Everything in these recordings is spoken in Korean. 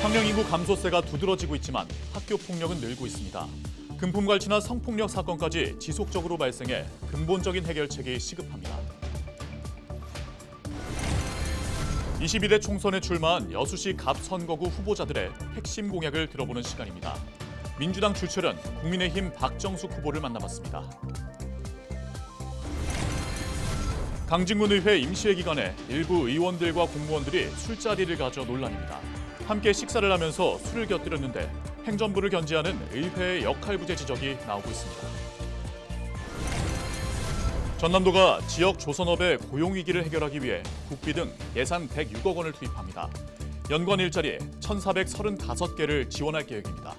학령 인구 감소세가 두드러지고 있지만 학교 폭력은 늘고 있습니다. 금품갈취나 성폭력 사건까지 지속적으로 발생해 근본적인 해결책이 시급합니다. 22대 총선에 출마한 여수시 갑 선거구 후보자들의 핵심 공약을 들어보는 시간입니다. 민주당 출처는 국민의힘 박정숙 후보를 만나봤습니다. 강진군 의회 임시회 기간에 일부 의원들과 공무원들이 술자리를 가져 논란입니다. 함께 식사를 하면서 술을 곁들였는데 행정부를 견제하는 의회의 역할부재 지적이 나오고 있습니다. 전남도가 지역 조선업의 고용위기를 해결하기 위해 국비 등 예산 106억 원을 투입합니다. 연관 일자리 1,435개를 지원할 계획입니다.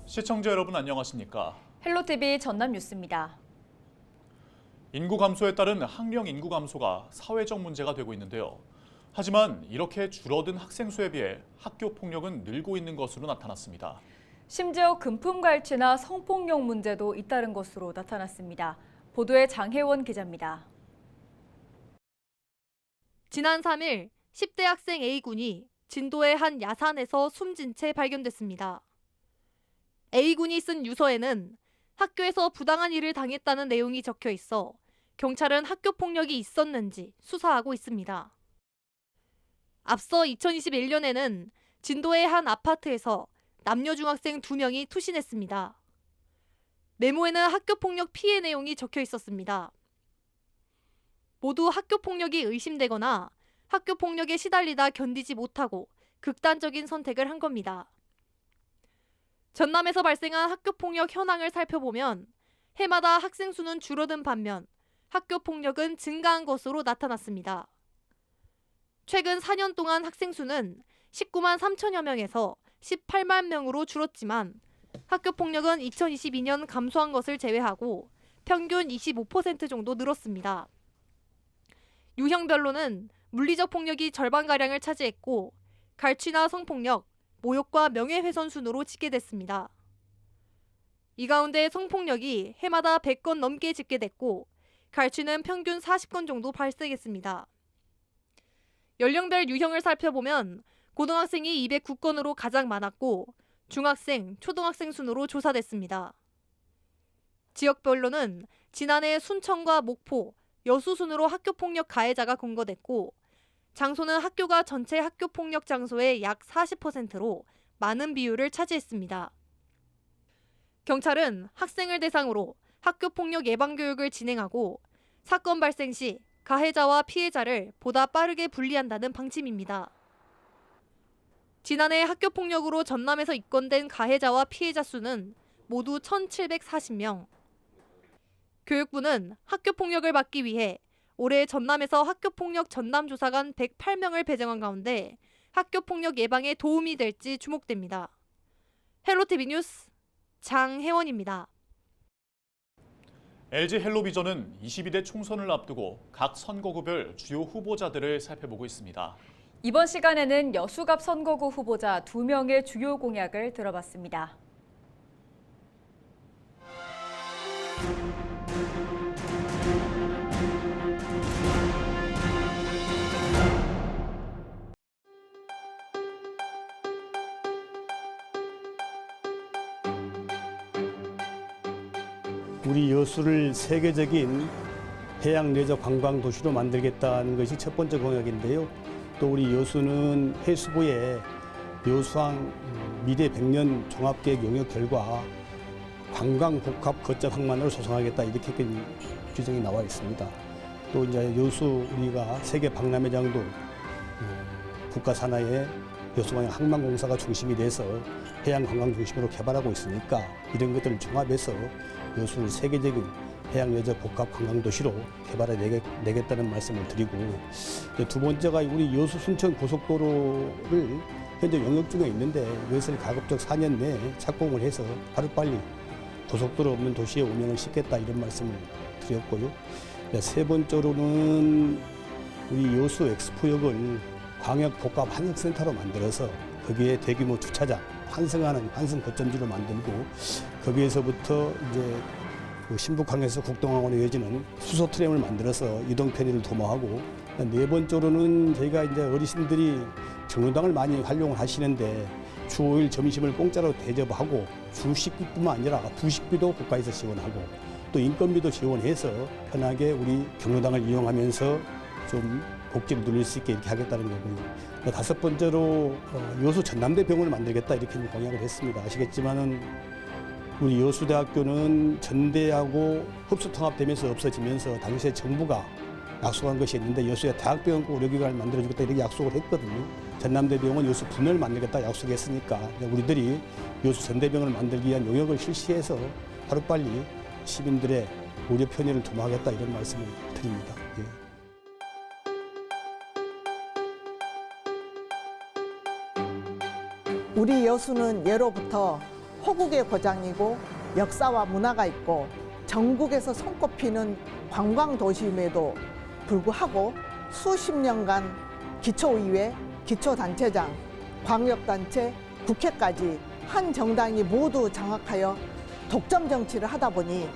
시청자 여러분 안녕하십니까? 헬로티비 전남 뉴스입니다. 인구 감소에 따른 학령 인구 감소가 사회적 문제가 되고 있는데요. 하지만 이렇게 줄어든 학생 수에 비해 학교 폭력은 늘고 있는 것으로 나타났습니다. 심지어 금품갈취나 성폭력 문제도 잇따른 것으로 나타났습니다. 보도에 장혜원 기자입니다. 지난 3일 10대 학생 A군이 진도의 한 야산에서 숨진 채 발견됐습니다. A군이 쓴 유서에는 학교에서 부당한 일을 당했다는 내용이 적혀 있어 경찰은 학교 폭력이 있었는지 수사하고 있습니다. 앞서 2021년에는 진도의 한 아파트에서 남녀 중학생 2명이 투신했습니다. 메모에는 학교 폭력 피해 내용이 적혀 있었습니다. 모두 학교 폭력이 의심되거나 학교 폭력에 시달리다 견디지 못하고 극단적인 선택을 한 겁니다. 전남에서 발생한 학교폭력 현황을 살펴보면 해마다 학생 수는 줄어든 반면 학교폭력은 증가한 것으로 나타났습니다. 최근 4년 동안 학생 수는 19만 3천여 명에서 18만 명으로 줄었지만 학교폭력은 2022년 감소한 것을 제외하고 평균 25% 정도 늘었습니다. 유형별로는 물리적 폭력이 절반가량을 차지했고 갈취나 성폭력, 모욕과 명예훼손 순으로 집계됐습니다. 이 가운데 성폭력이 해마다 100건 넘게 집계됐고 갈취는 평균 40건 정도 발생했습니다. 연령별 유형을 살펴보면 고등학생이 209건으로 가장 많았고 중학생, 초등학생 순으로 조사됐습니다. 지역별로는 지난해 순천과 목포, 여수 순으로 학교폭력 가해자가 검거됐고 장소는 학교가 전체 학교폭력 장소의 약 40%로 많은 비율을 차지했습니다. 경찰은 학생을 대상으로 학교폭력 예방교육을 진행하고 사건 발생 시 가해자와 피해자를 보다 빠르게 분리한다는 방침입니다. 지난해 학교폭력으로 전남에서 입건된 가해자와 피해자 수는 모두 1,740명. 교육부는 학교폭력을 막기 위해 올해 전남에서 학교폭력 전남조사관 108명을 배정한 가운데 학교폭력 예방에 도움이 될지 주목됩니다. 헬로티비 뉴스 장혜원입니다. LG 헬로비전은 22대 총선을 앞두고 각 선거구별 주요 후보자들을 살펴보고 있습니다. 이번 시간에는 여수갑 선거구 후보자 2명의 주요 공약을 들어봤습니다. 우리 여수를 세계적인 해양 레저 관광 도시로 만들겠다는 것이 첫 번째 공약인데요. 또 우리 여수는 해수부에 여수항 미래 100년 종합계획 용역 결과 관광 복합 거점 항만으로 조성하겠다 이렇게 규정이 나와 있습니다. 또 이제 여수 우리가 세계 박람회장도 국가 산하의 여수광양 항만공사가 중심이 돼서 해양 관광 중심으로 개발하고 있으니까 이런 것들을 종합해서 여수를 세계적인 해양 레저 복합 관광 도시로 개발해 내겠다는 말씀을 드리고, 두 번째가 우리 여수 순천 고속도로를 현재 용역 중에 있는데 이것을 가급적 4년 내에 착공을 해서 하루빨리 고속도로 없는 도시에 운영을 시켰다 이런 말씀을 드렸고요. 세 번째로는 우리 여수 엑스포역을 광역 복합 환승센터로 만들어서 거기에 대규모 주차장, 환승하는 환승 거점지로 만들고 거기에서부터 이제 그 신북항에서 국동항으로 이어지는 수소 트램을 만들어서 이동 편의를 도모하고 네 번째로는 저희가 이제 어르신들이 경로당을 많이 활용을 하시는데 주 5일 점심을 공짜로 대접하고 주식비뿐만 아니라 부식비도 국가에서 지원하고 또 인건비도 지원해서 편하게 우리 경로당을 이용하면서 좀 복지를 누릴 수 있게 이렇게 하겠다는 거고요. 다섯 번째로 여수 전남대 병원을 만들겠다 이렇게 공약을 했습니다. 아시겠지만은 우리 여수대학교는 전대하고 흡수통합되면서 없어지면서 당시에 정부가 약속한 것이 있는데 여수에 대학병원과 의료기관을 만들어주겠다 이렇게 약속을 했거든요. 전남대병원 여수 분원을 만들겠다 약속했으니까 우리들이 여수 전대병원을 만들기 위한 용역을 실시해서 하루빨리 시민들의 의료 편의를 도모하겠다 이런 말씀을 드립니다. 예. 우리 여수는 예로부터 호국의 고장이고 역사와 문화가 있고 전국에서 손꼽히는 관광도시임에도 불구하고 수십 년간 기초의회, 기초단체장, 광역단체, 국회까지 한 정당이 모두 장악하여 독점 정치를 하다 보니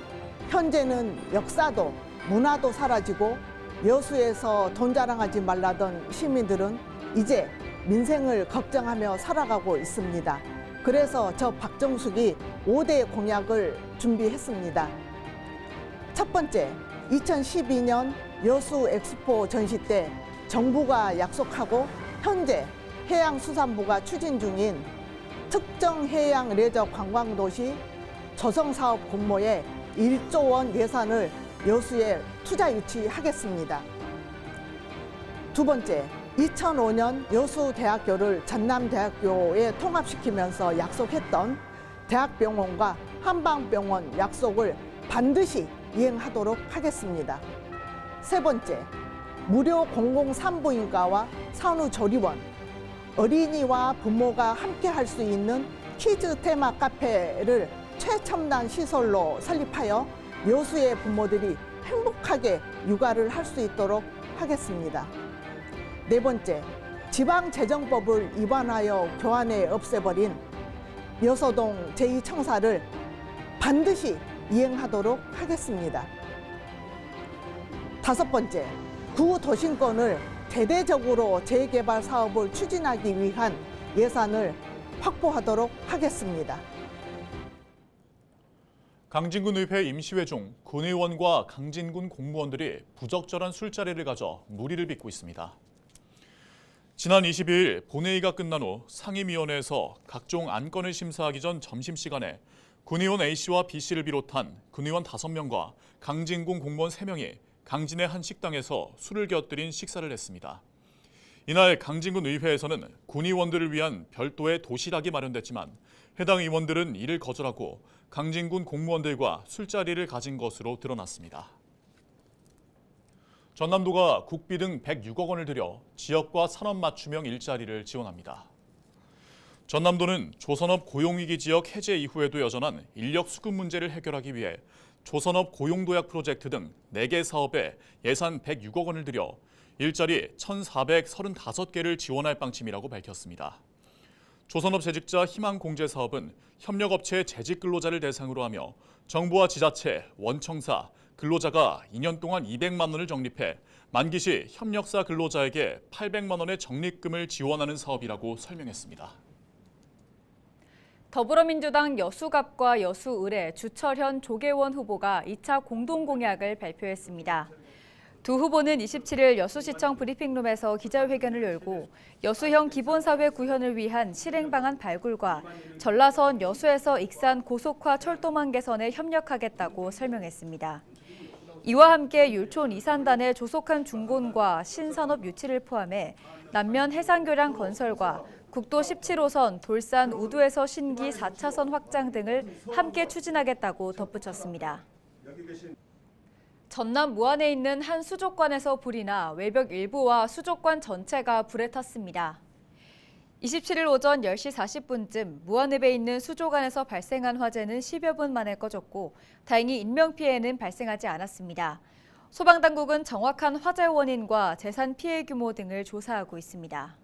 현재는 역사도 문화도 사라지고 여수에서 돈 자랑하지 말라던 시민들은 이제 민생을 걱정하며 살아가고 있습니다. 그래서 저 박정숙이 5대 공약을 준비했습니다. 첫 번째, 2012년 여수 엑스포 전시 때 정부가 약속하고 현재 해양수산부가 추진 중인 특정 해양 레저 관광도시 조성사업 공모에 1조 원 예산을 여수에 투자 유치하겠습니다. 두 번째, 2005년 여수대학교를 전남대학교에 통합시키면서 약속했던 대학병원과 한방병원 약속을 반드시 이행하도록 하겠습니다. 세 번째, 무료 공공산부인과와 산후조리원, 어린이와 부모가 함께 할 수 있는 키즈 테마 카페를 최첨단 시설로 설립하여 여수의 부모들이 행복하게 육아를 할 수 있도록 하겠습니다. 네 번째, 지방재정법을 위반하여 교환에 없애버린 여서동 제2청사를 반드시 이행하도록 하겠습니다. 다섯 번째, 구도심권을 대대적으로 재개발 사업을 추진하기 위한 예산을 확보하도록 하겠습니다. 강진군 의회 임시회 중 군의원과 강진군 공무원들이 부적절한 술자리를 가져 물의를 빚고 있습니다. 지난 22일 본회의가 끝난 후 상임위원회에서 각종 안건을 심사하기 전 점심시간에 군의원 A씨와 B씨를 비롯한 군의원 5명과 강진군 공무원 3명이 강진의 한 식당에서 술을 곁들인 식사를 했습니다. 이날 강진군 의회에서는 군의원들을 위한 별도의 도시락이 마련됐지만 해당 의원들은 이를 거절하고 강진군 공무원들과 술자리를 가진 것으로 드러났습니다. 전남도가 국비 등 106억 원을 들여 지역과 산업 맞춤형 일자리를 지원합니다. 전남도는 조선업 고용위기 지역 해제 이후에도 여전한 인력 수급 문제를 해결하기 위해 조선업 고용도약 프로젝트 등 4개 사업에 예산 106억 원을 들여 일자리 1,435개를 지원할 방침이라고 밝혔습니다. 조선업 재직자 희망공제 사업은 협력업체의 재직 근로자를 대상으로 하며 정부와 지자체, 원청사, 근로자가 2년 동안 200만 원을 적립해 만기 시 협력사 근로자에게 800만 원의 적립금을 지원하는 사업이라고 설명했습니다. 더불어민주당 여수갑과 여수을의 주철현 조계원 후보가 2차 공동공약을 발표했습니다. 두 후보는 27일 여수시청 브리핑룸에서 기자회견을 열고 여수형 기본사회 구현을 위한 실행 방안 발굴과 전라선 여수에서 익산 고속화 철도망 개선에 협력하겠다고 설명했습니다. 이와 함께 율촌 이산단의 조속한 중곤과 신산업 유치를 포함해 남면 해상교량 건설과 국도 17호선 돌산 우두에서 신기 4차선 확장 등을 함께 추진하겠다고 덧붙였습니다. 전남 무안에 있는 한 수족관에서 불이 나 외벽 일부와 수족관 전체가 불에 탔습니다. 27일 오전 10시 40분쯤 무안읍에 있는 수조관에서 발생한 화재는 10여 분 만에 꺼졌고 다행히 인명피해는 발생하지 않았습니다. 소방당국은 정확한 화재 원인과 재산 피해 규모 등을 조사하고 있습니다.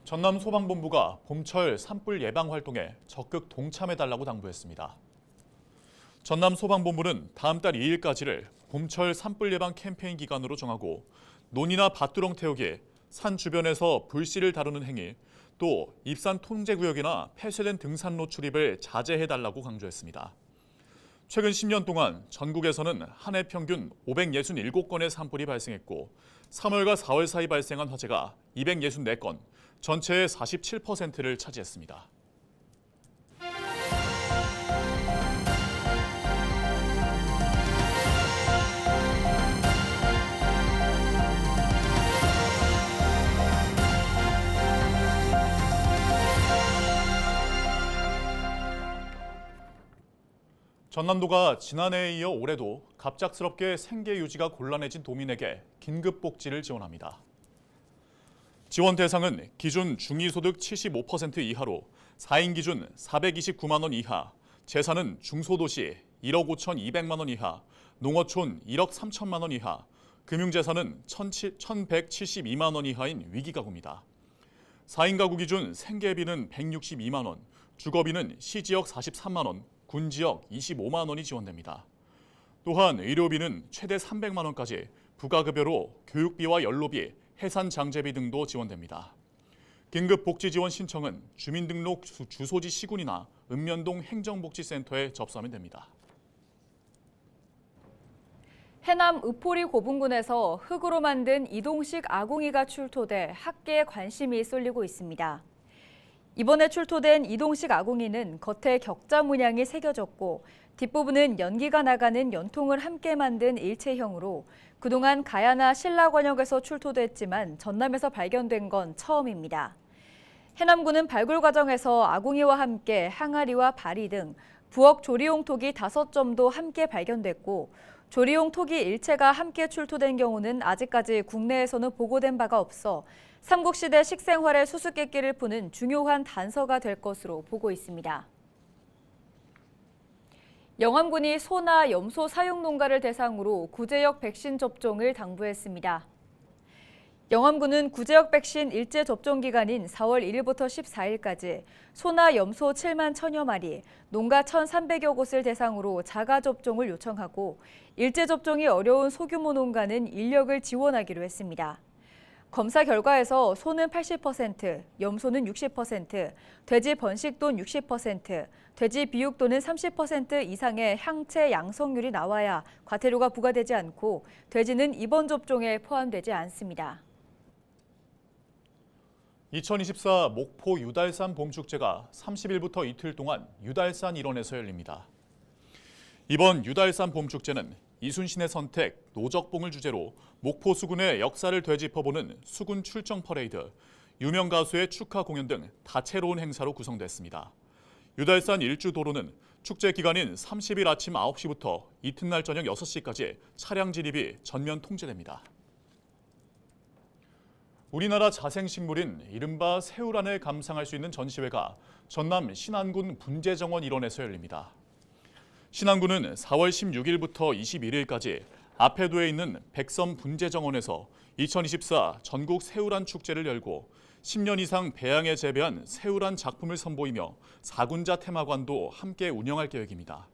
전남 소방본부가 봄철 산불 예방 활동에 적극 동참해달라고 당부했습니다. 전남 소방본부는 다음 달 2일까지를 봄철 산불 예방 캠페인 기간으로 정하고 논이나 밭두렁 태우기, 산 주변에서 불씨를 다루는 행위, 또 입산 통제구역이나 폐쇄된 등산로 출입을 자제해달라고 강조했습니다. 최근 10년 동안 전국에서는 한 해 평균 567건의 산불이 발생했고 3월과 4월 사이 발생한 화재가 264건, 전체의 47%를 차지했습니다. 전남도가 지난해에 이어 올해도 갑작스럽게 생계 유지가 곤란해진 도민에게 긴급복지를 지원합니다. 지원 대상은 기준 중위소득 75% 이하로 4인 기준 429만 원 이하, 재산은 중소도시 1억 5,200만 원 이하, 농어촌 1억 3천만 원 이하, 금융재산은 1,172만 원 이하인 위기가구입니다. 4인 가구 기준 생계비는 162만 원, 주거비는 시지역 43만 원, 군지역 25만 원이 지원됩니다. 또한 의료비는 최대 300만 원까지 부가급여로 교육비와 연로비, 해산장제비 등도 지원됩니다. 긴급복지 지원 신청은 주민등록 주소지 시군이나 읍면동 행정복지센터에 접수하면 됩니다. 해남 의포리 고분군에서 흙으로 만든 이동식 아궁이가 출토돼 학계에 관심이 쏠리고 있습니다. 이번에 출토된 이동식 아궁이는 겉에 격자 문양이 새겨졌고 뒷부분은 연기가 나가는 연통을 함께 만든 일체형으로 그동안 가야나 신라관역에서 출토됐지만 전남에서 발견된 건 처음입니다. 해남군은 발굴 과정에서 아궁이와 함께 항아리와 바리 등 부엌 조리용 톡이 5점도 함께 발견됐고 조리용 톡이 일체가 함께 출토된 경우는 아직까지 국내에서는 보고된 바가 없어 삼국시대 식생활의 수수께끼를 푸는 중요한 단서가 될 것으로 보고 있습니다. 영암군이 소나 염소 사육 농가를 대상으로 구제역 백신 접종을 당부했습니다. 영암군은 구제역 백신 일제 접종 기간인 4월 1일부터 14일까지 소나 염소 7만 1천여 마리, 농가 1,300여 곳을 대상으로 자가 접종을 요청하고 일제 접종이 어려운 소규모 농가는 인력을 지원하기로 했습니다. 검사 결과에서 소는 80%, 염소는 60%, 돼지 번식돈 60%, 돼지 비육돈은 30% 이상의 항체 양성률이 나와야 과태료가 부과되지 않고 돼지는 이번 접종에 포함되지 않습니다. 2024 목포 유달산 봄축제가 30일부터 이틀 동안 유달산 일원에서 열립니다. 이번 유달산 봄축제는 이순신의 선택, 노적봉을 주제로 목포 수군의 역사를 되짚어보는 수군 출정 퍼레이드, 유명 가수의 축하 공연 등 다채로운 행사로 구성됐습니다. 유달산 일주 도로는 축제 기간인 30일 아침 9시부터 이튿날 저녁 6시까지 차량 진입이 전면 통제됩니다. 우리나라 자생식물인 이른바 새우란을 감상할 수 있는 전시회가 전남 신안군 분재정원 일원에서 열립니다. 신안군은 4월 16일부터 21일까지 아패도에 있는 백섬 분재정원에서 2024 전국 새우란 축제를 열고 10년 이상 배양에 재배한 새우란 작품을 선보이며 4군자 테마관도 함께 운영할 계획입니다.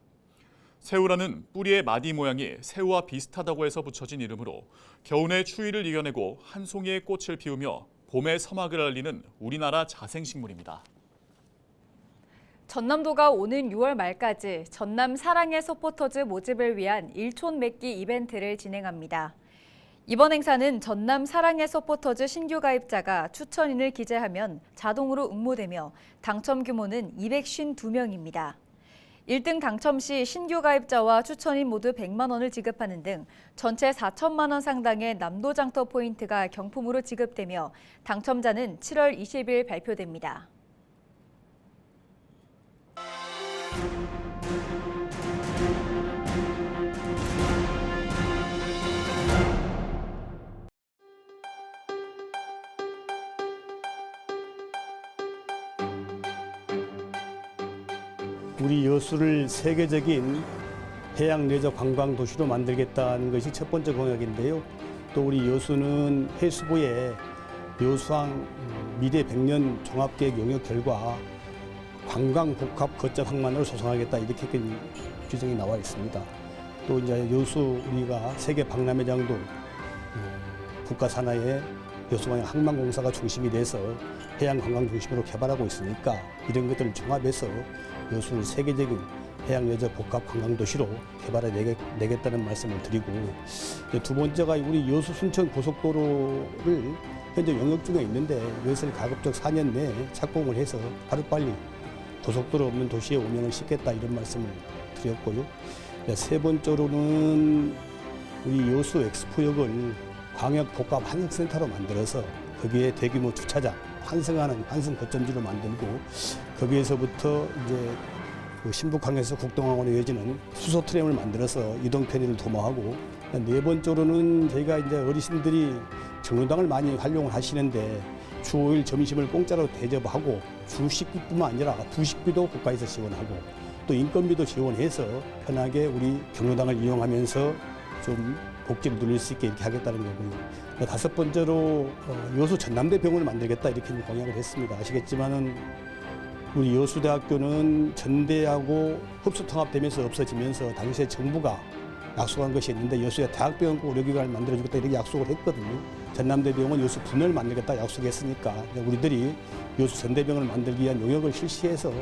새우란은 뿌리의 마디 모양이 새우와 비슷하다고 해서 붙여진 이름으로 겨울의 추위를 이겨내고 한 송이의 꽃을 피우며 봄의 서막을 알리는 우리나라 자생식물입니다. 전남도가 오는 6월 말까지 전남 사랑의 서포터즈 모집을 위한 일촌 맺기 이벤트를 진행합니다. 이번 행사는 전남 사랑의 서포터즈 신규 가입자가 추천인을 기재하면 자동으로 응모되며 당첨 규모는 252명입니다. 1등 당첨 시 신규 가입자와 추천인 모두 100만 원을 지급하는 등 전체 4천만 원 상당의 남도장터 포인트가 경품으로 지급되며 당첨자는 7월 20일 발표됩니다. 여수를 세계적인 해양 레저 관광 도시로 만들겠다는 것이 첫 번째 공약인데요. 또 우리 여수는 해수부에 여수항 미래 100년 종합계획 용역 결과 관광 복합 거점 항만으로 조성하겠다 이렇게 규정이 나와 있습니다. 또 이제 여수 우리가 세계 박람회장도 국가 산하의 여수광양 항만공사가 중심이 돼서 해양 관광 중심으로 개발하고 있으니까 이런 것들을 종합해서 여수를 세계적인 해양 레저 복합 관광 도시로 개발해 내겠다는 말씀을 드리고, 두 번째가 우리 여수 순천 고속도로를 현재 용역 중에 있는데 이것을 가급적 4년 내에 착공을 해서 하루빨리 고속도로 없는 도시의 운영을 싣겠다 이런 말씀을 드렸고요. 세 번째로는 우리 여수 엑스포역을 광역 복합 환승센터로 만들어서 거기에 대규모 주차장, 환승하는 환승 거점지로 만들고 거기에서부터 이제 그 신북항에서 국동항으로 이어지는 수소 트램을 만들어서 이동 편의를 도모하고, 네 번째로는 저희가 이제 어르신들이 경로당을 많이 활용을 하시는데 주 5일 점심을 공짜로 대접하고 주식비뿐만 아니라 부식비도 국가에서 지원하고 또 인건비도 지원해서 편하게 우리 경로당을 이용하면서 좀 복지를 누릴 수 있게 이렇게 하겠다는 거고요. 다섯 번째로 여수 전남대 병원을 만들겠다 이렇게 공약을 했습니다. 아시겠지만은 우리 여수대학교는 전대하고 흡수 통합되면서 없어지면서 당시에 정부가 약속한 것이 있는데 여수에 대학병원과 의료기관을 만들어주겠다 이렇게 약속을 했거든요. 전남대병원 여수 분을 만들겠다 약속했으니까 우리들이 여수 전대병원을 만들기 위한 용역을 실시해서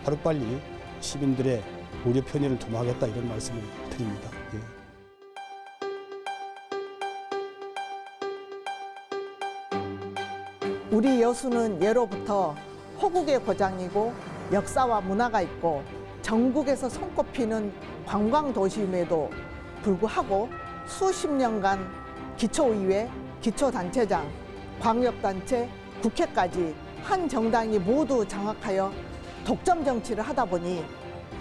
하루빨리 시민들의 의료 편의를 도모하겠다 이런 말씀을 드립니다. 예. 우리 여수는 예로부터 호국의 고장이고 역사와 문화가 있고 전국에서 손꼽히는 관광 도시임에도 불구하고 수십 년간 기초의회, 기초단체장, 광역단체, 국회까지 한 정당이 모두 장악하여 독점 정치를 하다 보니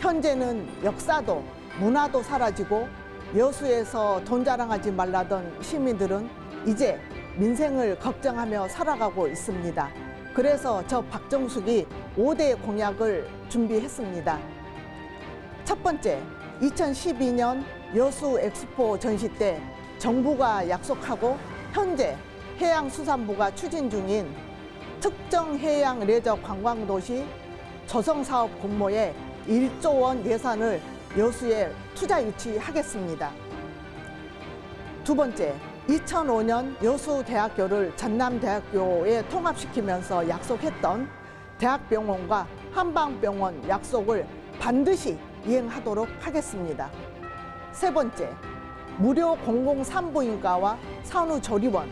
현재는 역사도 문화도 사라지고 여수에서 돈 자랑하지 말라던 시민들은 이제 민생을 걱정하며 살아가고 있습니다. 그래서 저 박정숙이 5대 공약을 준비했습니다. 첫 번째, 2012년 여수 엑스포 전시 때 정부가 약속하고 현재 해양수산부가 추진 중인 특정 해양 레저 관광도시 조성사업 공모에 1조 원 예산을 여수에 투자 유치하겠습니다. 두 번째, 2005년 여수대학교를 전남대학교에 통합시키면서 약속했던 대학병원과 한방병원 약속을 반드시 이행하도록 하겠습니다. 세 번째, 무료 공공산부인과와 산후조리원,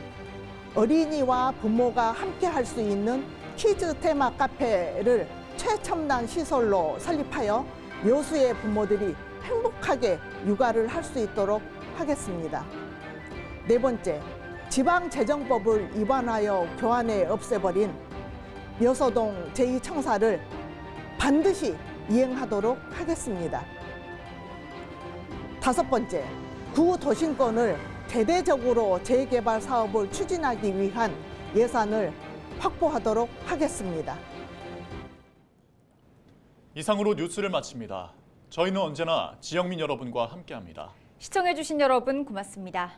어린이와 부모가 함께 할 수 있는 키즈 테마 카페를 최첨단 시설로 설립하여 여수의 부모들이 행복하게 육아를 할 수 있도록 하겠습니다. 네 번째, 지방재정법을 위반하여 교환에 없애버린 여서동 제2청사를 반드시 이행하도록 하겠습니다. 다섯 번째, 구도심권을 대대적으로 재개발 사업을 추진하기 위한 예산을 확보하도록 하겠습니다. 이상으로 뉴스를 마칩니다. 저희는 언제나 지역민 여러분과 함께합니다. 시청해주신 여러분 고맙습니다.